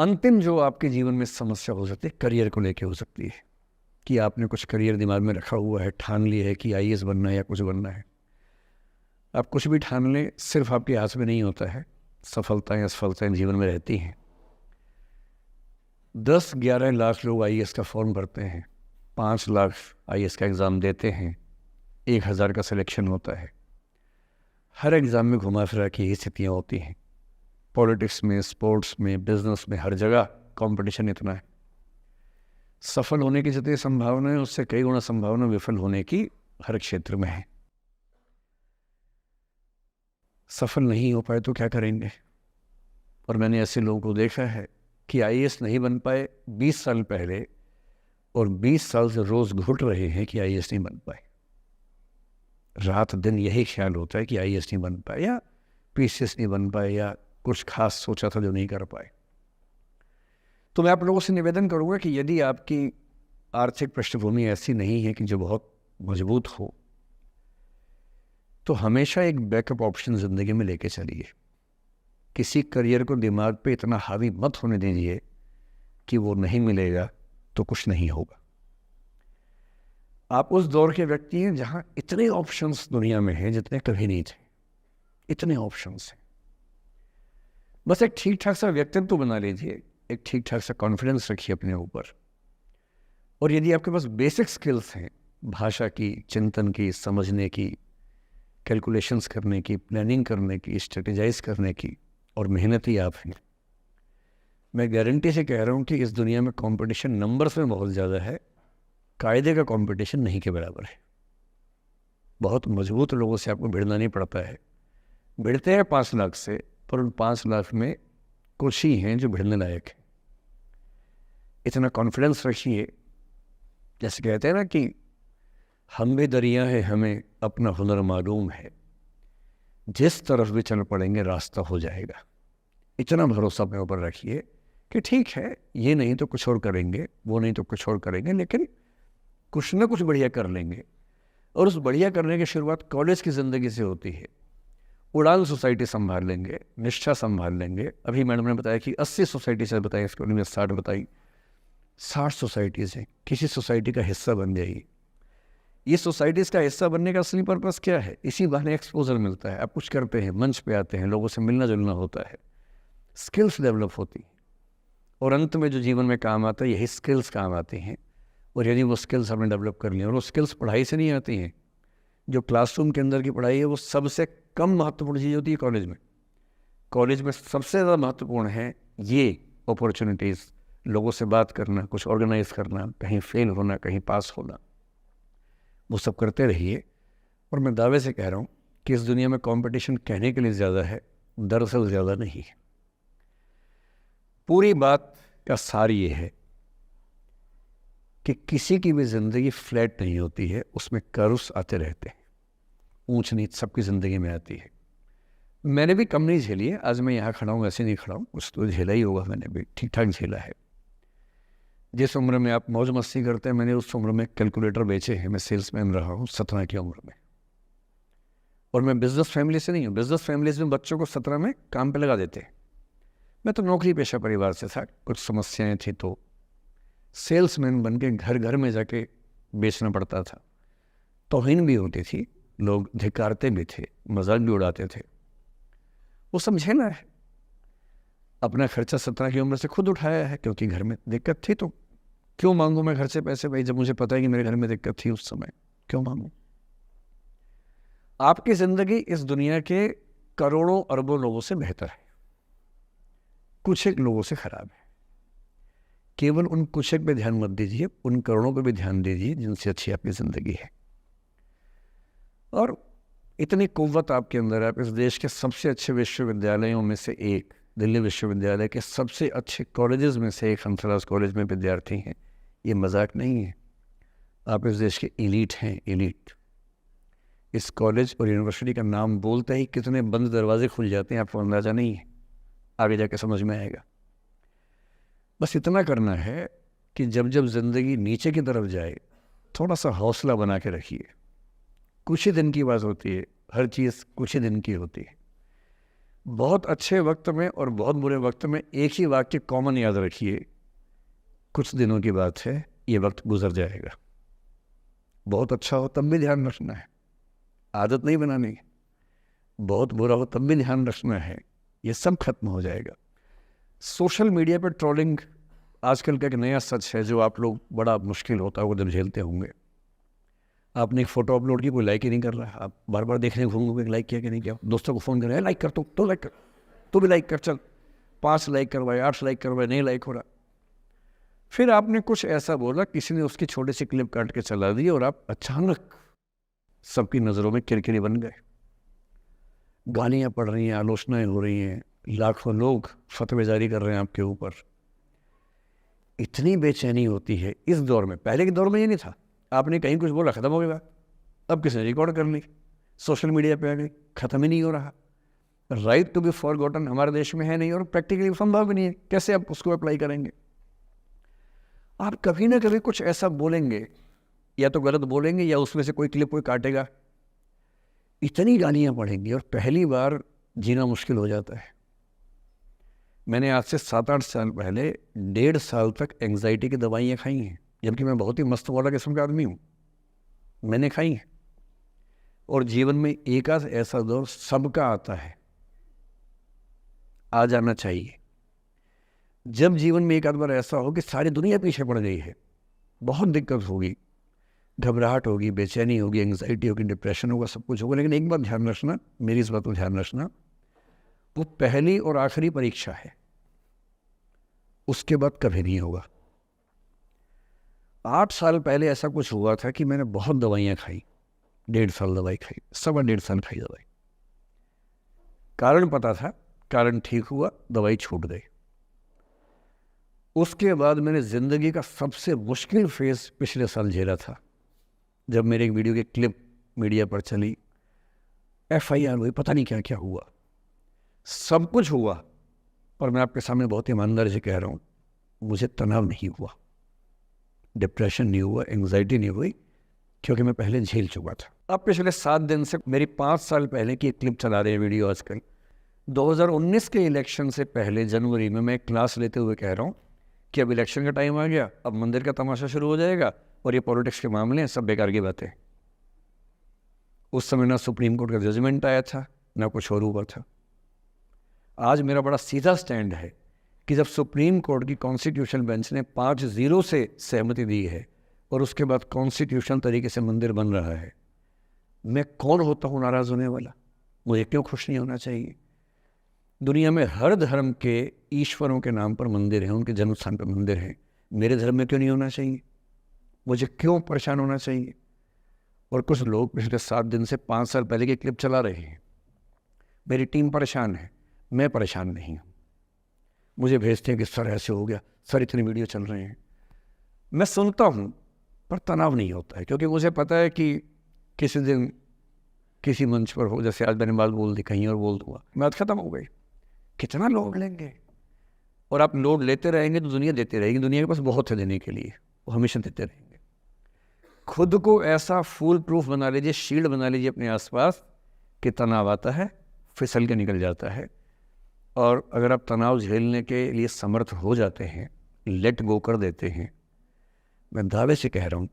अंतिम जो आपके जीवन में समस्या हो सकती है करियर को लेके हो सकती है कि आपने कुछ करियर दिमाग में रखा हुआ है, ठान लिया है कि आईएएस बनना है या कुछ बनना है। आप कुछ भी ठान लें, सिर्फ आपके हाथ में नहीं होता है। सफलताएं असफलताएं जीवन में रहती हैं। 10-11 लाख लोग आईएएस का फॉर्म भरते हैं, 5 लाख आईएएस का एग्ज़ाम देते हैं, 1000 का सिलेक्शन होता है। हर एग्ज़ाम में घुमा फिरा की यही स्थितियाँ होती हैं। पॉलिटिक्स में, स्पोर्ट्स में, बिजनेस में, हर जगह कंपटीशन इतना है। सफल होने की जितनी संभावना है उससे कई गुना संभावना विफल होने की हर क्षेत्र में है। सफल नहीं हो पाए तो क्या करेंगे? और मैंने ऐसे लोगों को देखा है कि आईएएस नहीं बन पाए 20 साल पहले और 20 साल से रोज़ घुट रहे हैं कि आईएएस नहीं बन पाए। रात दिन यही ख्याल होता है कि आईएएस नहीं बन पाए या पीसीएस नहीं बन पाए या कुछ खास सोचा था जो नहीं कर पाए। तो मैं आप लोगों से निवेदन करूंगा कि यदि आपकी आर्थिक पृष्ठभूमि ऐसी नहीं है कि जो बहुत मजबूत हो, तो हमेशा एक बैकअप ऑप्शन ज़िंदगी में लेके चलिए। किसी करियर को दिमाग पे इतना हावी मत होने दीजिए कि वो नहीं मिलेगा तो कुछ नहीं होगा। आप उस दौर के व्यक्ति हैं जहां इतने ऑप्शंस दुनिया में हैं जितने कभी नहीं थे। इतने ऑप्शंस हैं। बस एक ठीक ठाक सा व्यक्तित्व बना लीजिए, एक ठीक ठाक सा कॉन्फिडेंस रखिए अपने ऊपर। और यदि आपके पास बेसिक स्किल्स हैं, भाषा की, चिंतन की, समझने की, कैलकुलेशंस करने की, प्लानिंग करने की, स्ट्रेटेजाइज करने की, और मेहनती आप हैं, मैं गारंटी से कह रहा हूँ कि इस दुनिया में कंपटीशन नंबर्स में बहुत ज़्यादा है, कायदे का कंपटीशन नहीं के बराबर है। बहुत मजबूत लोगों से आपको भिड़ना नहीं पड़ता है। भिड़ते हैं 5 लाख से, पर उन 5 लाख में कुछ ही हैं जो भिड़ने लायक हैं। इतना कॉन्फिडेंस रखिए। जैसे कहते हैं ना कि हम भी दरिया है, हमें अपना हुनर मालूम है, जिस तरफ भी चल पड़ेंगे रास्ता हो जाएगा। इतना भरोसा अपने ऊपर रखिए कि ठीक है, ये नहीं तो कुछ और करेंगे, वो नहीं तो कुछ और करेंगे, लेकिन कुछ ना कुछ बढ़िया कर लेंगे। और उस बढ़िया करने की शुरुआत कॉलेज की ज़िंदगी से होती है। उड़ान सोसाइटी संभाल लेंगे, निष्ठा संभाल लेंगे। अभी मैडम ने बताया कि 80 सोसाइटी से बताई, इसको उन्होंने 60 बताई। 60 सोसाइटीज़ हैं, किसी सोसाइटी का हिस्सा बन जाइए। ये सोसाइटीज़ का हिस्सा बनने का असली पर्पस क्या है? इसी बहाने एक्सपोजर मिलता है, आप कुछ करते हैं, मंच पे आते हैं, लोगों से मिलना जुलना होता है, स्किल्स डेवलप होती हैं, और अंत में जो जीवन में काम आता है यही स्किल्स काम आती हैं। और यदि वो स्किल्स हमने डेवलप कर लिए, और वो स्किल्स पढ़ाई से नहीं आती हैं, जो क्लासरूम के अंदर की पढ़ाई है वो सबसे कम महत्वपूर्ण चीज़ होती है कॉलेज में। कॉलेज में सबसे ज़्यादा महत्वपूर्ण है ये अपॉर्चुनिटीज़, लोगों से बात करना, कुछ ऑर्गेनाइज करना, कहीं फेल होना, कहीं पास होना, वो सब करते रहिए। और मैं दावे से कह रहा हूँ कि इस दुनिया में कंपटीशन कहने के लिए ज़्यादा है, दरअसल ज़्यादा नहीं है। पूरी बात का सार ये है कि किसी की भी ज़िंदगी फ्लैट नहीं होती है, उसमें कर्व्स आते रहते हैं, ऊंच नीच सबकी ज़िंदगी में आती है। मैंने भी कम नहीं झेली है। आज मैं यहाँ खड़ा हूँ, ऐसे नहीं खड़ा हूँ, कुछ तो झेला ही होगा, मैंने भी ठीक ठाक झेला है। जिस उम्र में आप मौज मस्ती करते हैं, मैंने उस उम्र में कैलकुलेटर बेचे हैं। मैं सेल्समैन रहा हूँ 17 की उम्र में। और मैं बिजनेस फैमिली से नहीं हूँ। बिजनेस फैमिलीज में बच्चों को 17 में काम पे लगा देते हैं। मैं तो नौकरी पेशा परिवार से था, कुछ समस्याएं थी तो सेल्समैन बन के घर घर में जाके बेचना पड़ता था। तौहीन भी होती थी, लोग धिक्कारते भी थे, मजाक भी उड़ाते थे। वो समझे ना है, अपना खर्चा 17 की उम्र से खुद उठाया है, क्योंकि घर में दिक्कत थी। तो क्यों मांगू मैं घर से पैसे भाई, जब मुझे पता है कि मेरे घर में दिक्कत थी उस समय, क्यों मांगू? आपकी ज़िंदगी इस दुनिया के करोड़ों अरबों लोगों से बेहतर है, कुछ एक लोगों से खराब है। केवल उन कुछ एक पे ध्यान मत दीजिए, उन करोड़ों पे भी ध्यान दीजिए जिनसे अच्छी आपकी ज़िंदगी है। और इतनी कुव्वत आपके अंदर है, आप इस देश के सबसे अच्छे विश्वविद्यालयों में से एक, दिल्ली विश्वविद्यालय के सबसे अच्छे कॉलेजेस में से एक हंसराज कॉलेज में विद्यार्थी हैं। ये मजाक नहीं है, आप इस देश के एलीट हैं, एलीट। इस कॉलेज और यूनिवर्सिटी का नाम बोलते ही कितने बंद दरवाजे खुल जाते हैं, आपको अंदाज़ा नहीं है, आगे जाके समझ में आएगा। बस इतना करना है कि जब जब ज़िंदगी नीचे की तरफ जाए, थोड़ा सा हौसला बना के रखिए। कुछ ही दिन की बात होती है, हर चीज़ कुछ ही दिन की होती है। बहुत अच्छे वक्त में और बहुत बुरे वक्त में एक ही वाक्य कॉमन याद रखिए, कुछ दिनों की बात है, ये वक्त गुजर जाएगा। बहुत अच्छा हो तब भी ध्यान रखना है, आदत नहीं बनानी। बहुत बुरा हो तब भी ध्यान रखना है, ये सब खत्म हो जाएगा। सोशल मीडिया पर ट्रोलिंग आजकल का एक नया सच है, जो आप लोग बड़ा मुश्किल होता है वो जब झेलते होंगे। आपने एक फ़ोटो अपलोड की, कोई लाइक ही नहीं कर रहा है, आप बार बार देखने घूमोगे लाइक किया कि नहीं किया। दोस्तों को फ़ोन करें, लाइक कर, तो लाइक कर, तो भी लाइक कर, चल 5 लाइक करवाए, 8 लाइक करवाए, नहीं लाइक हो रहा। फिर आपने कुछ ऐसा बोला, किसी ने उसकी छोटी सी क्लिप काट के चला दी और आप अचानक सबकी नज़रों में किरकिरी बन गए। गालियाँ पड़ रही हैं, आलोचनाएं हो रही हैं, लाखों लोग फतवे जारी कर रहे हैं आपके ऊपर। इतनी बेचैनी होती है इस दौर में। पहले के दौर में ये नहीं था, आपने कहीं कुछ बोला ख़त्म हो गई बात। अब किसी ने रिकॉर्ड कर ली, सोशल मीडिया पे आ गई, ख़त्म ही नहीं हो रहा। राइट टू बी फॉरगॉटन हमारे देश में है नहीं, और प्रैक्टिकली संभव भी नहीं है। कैसे आप उसको अप्लाई करेंगे? आप कभी ना कभी कुछ ऐसा बोलेंगे, या तो गलत बोलेंगे या उसमें से कोई क्लिप कोई काटेगा, इतनी गालियाँ पड़ेंगी और पहली बार जीना मुश्किल हो जाता है। मैंने आज से 7-8 साल पहले 1.5 साल तक एंग्जाइटी की दवाइयाँ खाई हैं, जबकि मैं बहुत ही मस्त वाला किस्म का आदमी हूँ, मैंने खाई हैं। और जीवन में एक आध ऐसा दौर सबका आता है, आ जाना चाहिए। जब जीवन में एक आध बार ऐसा हो कि सारी दुनिया पीछे पड़ गई है, बहुत दिक्कत होगी, घबराहट होगी, बेचैनी होगी, एंग्जाइटी होगी, डिप्रेशन होगा, सब कुछ होगा। लेकिन एक बात ध्यान रखना, मेरी इस बात को ध्यान रखना, वो पहली और आखिरी परीक्षा है, उसके बाद कभी नहीं होगा। 8 साल पहले ऐसा कुछ हुआ था कि मैंने बहुत दवाइयाँ खाई, 1.5 साल दवाई खाई, 1.25 साल खाई दवाई। कारण पता था, कारण ठीक हुआ, दवाई छूट गई। उसके बाद मैंने ज़िंदगी का सबसे मुश्किल फेज़ पिछले साल झेला था, जब मेरे एक वीडियो की क्लिप मीडिया पर चली, FIR हुई, पता नहीं क्या क्या हुआ, सब कुछ हुआ। पर मैं आपके सामने बहुत ईमानदारी से कह रहा हूँ, मुझे तनाव नहीं हुआ, डिप्रेशन नहीं हुआ, एंग्जाइटी नहीं हुई, क्योंकि मैं पहले झेल चुका था। अब पिछले 7 दिन से मेरी 5 साल पहले की एक क्लिप चला रहे हैं वीडियो आजकल। 2019 के इलेक्शन से पहले जनवरी में मैं क्लास लेते हुए कह रहा हूँ कि अब इलेक्शन का टाइम आ गया, अब मंदिर का तमाशा शुरू हो जाएगा और ये पॉलिटिक्स के मामले हैं, सब बेकार की बातें। उस समय ना सुप्रीम कोर्ट का जजमेंट आया था, ना कुछ और हुआ था। आज मेरा बड़ा सीधा स्टैंड है कि जब सुप्रीम कोर्ट की कॉन्स्टिट्यूशन बेंच ने 5-0 से सहमति दी है और उसके बाद कॉन्स्टिट्यूशन तरीके से मंदिर बन रहा है, मैं कौन होता हूँ नाराज़ होने वाला? मुझे क्यों खुश नहीं होना चाहिए? दुनिया में हर धर्म के ईश्वरों के नाम पर मंदिर हैं, उनके जन्म स्थान पर मंदिर हैं। मेरे धर्म में क्यों नहीं होना चाहिए? मुझे क्यों परेशान होना चाहिए? और कुछ लोग पिछले 7 दिन से 5 साल पहले की क्लिप चला रहे हैं। मेरी टीम परेशान है, मैं परेशान नहीं हूँ। मुझे भेजते हैं कि सर ऐसे हो गया, सर इतनी वीडियो चल रहे हैं। मैं सुनता हूँ पर तनाव नहीं होता है, क्योंकि मुझे पता है कि किसी दिन किसी मंच पर हो, जैसे आज मैंने बात बोल दी, कहीं और बोल दूँगा, बात खत्म हो गई। कितना लोड लेंगे? और आप लोड लेते रहेंगे तो दुनिया देती रहेगी। दुनिया के पास बहुत है देने के लिए, वो हमेशा देते रहेंगे। खुद को ऐसा फूल प्रूफ बना लीजिए, शील्ड बना लीजिए अपने आसपास कि तनाव आता है फिसल के निकल जाता है। और अगर आप तनाव झेलने के लिए समर्थ हो जाते हैं, लेट गो कर देते हैं, मैं दावे से कह रहा हूँ,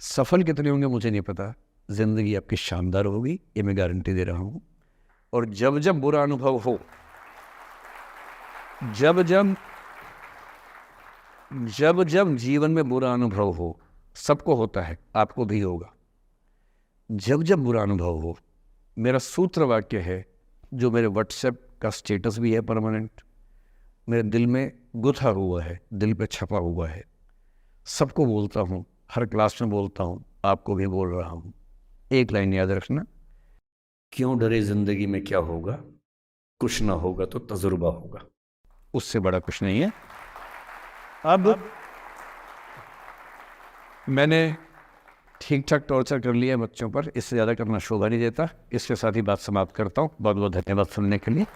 सफल कितने होंगे मुझे नहीं पता, ज़िंदगी आपकी शानदार होगी, ये मैं गारंटी दे रहा हूँ। और जब जब बुरा अनुभव हो, जब जब जीवन में बुरा अनुभव हो, सबको होता है, आपको भी होगा। जब जब बुरा अनुभव हो, मेरा सूत्र वाक्य है, जो मेरे व्हाट्सएप का स्टेटस भी है परमानेंट, मेरे दिल में गुथा हुआ है, दिल पे छपा हुआ है, सबको बोलता हूँ, हर क्लास में बोलता हूँ, आपको भी बोल रहा हूँ। एक लाइन याद रखना, क्यों डरे जिंदगी में क्या होगा, कुछ ना होगा तो तजुर्बा होगा, उससे बड़ा कुछ नहीं है। अब मैंने ठीक ठाक टॉर्चर कर लिया बच्चों पर, इससे ज़्यादा करना शोभा नहीं देता। इसके साथ ही बात समाप्त करता हूँ। बहुत बहुत धन्यवाद सुनने के लिए।